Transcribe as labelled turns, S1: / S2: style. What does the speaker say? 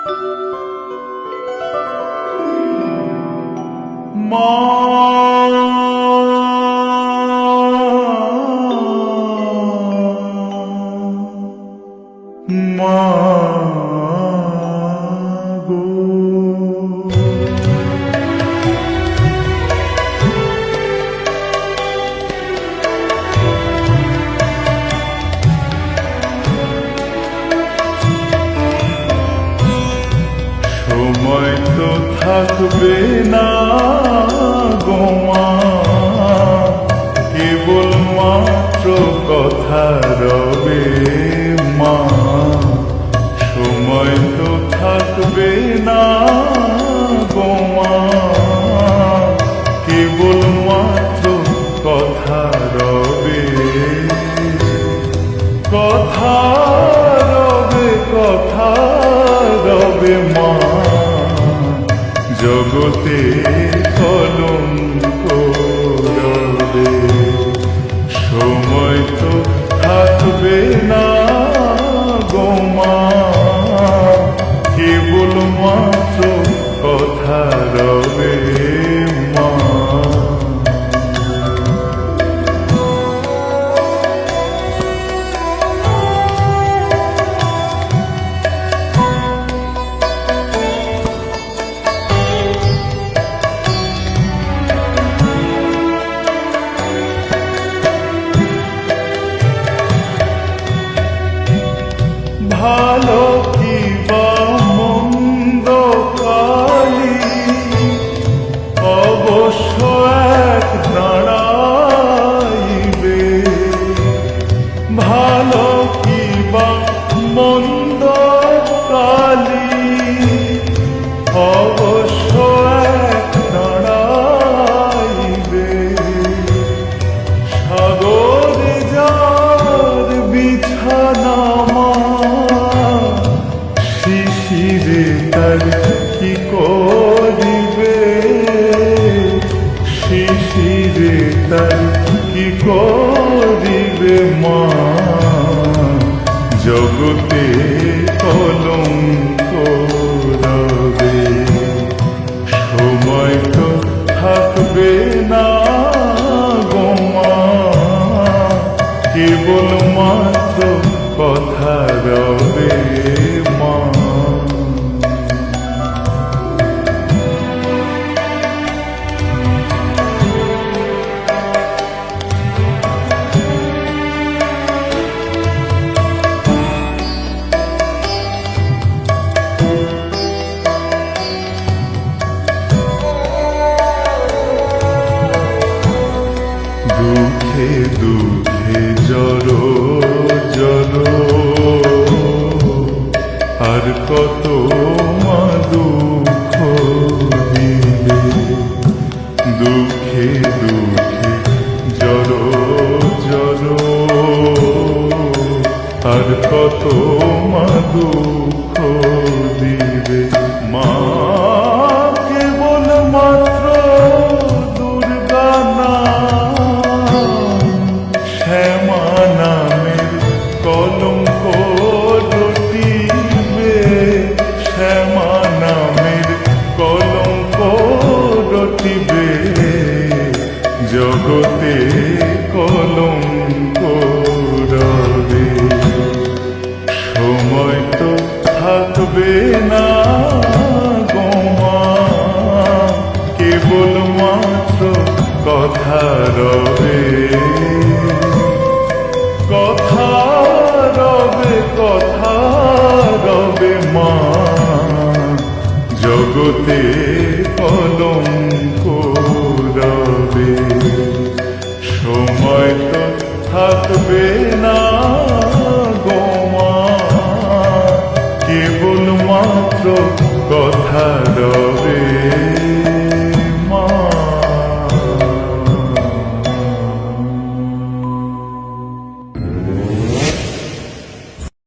S1: মা মা গো সময় তো থাকবে না গো মা, কেবল মাত্র কথা রবে মা। সময় তো থাকবে না গো মা, কেবল মাত্র কথা রবে। কথা রবে, কথা রবে মা, জগতে কলঙ্ক রবে। সময় তো থাকবে না গো মা, কেবল মাত্র কথা রবে মা। ভালো কি বা মন্দ কালি অবশ্য এক দাঁড়াইবে। ভালো কি বা মন্দ কালি অবশ্য এক দাঁড়াইবে। সাগরে যার বিছানা শিশিরে তার কি করিবে, শিশিরে তার কি করিবে মা, জগতে কলঙ্ক রবে। সময় তো থাকবে না গো মা, কেবল মাত্র কথা রবে মা। দুঃখে দুঃখে জড়ো জড়ো, আর কত মা দুঃখ দিলে। দুঃখে দুঃখে জড়ো জড়ো, আর কত মা দুঃখ দিবে মা। কেবল মাত্র দুর্গা নাম, শ্যামা নামের কলঙ্ক রটিবে। শ্যামা নামের কলঙ্ক রটিবে, জগতে কলঙ্ক রবে। সময় তো থাকবে না গো মা, কেবল মাত্র কথা রবে। কথা রবে, কথা রবে মা, জগতে কলঙ্ক রবে। সময় তো থাকবে না গো মা, কেবল মাত্র কথা রবে।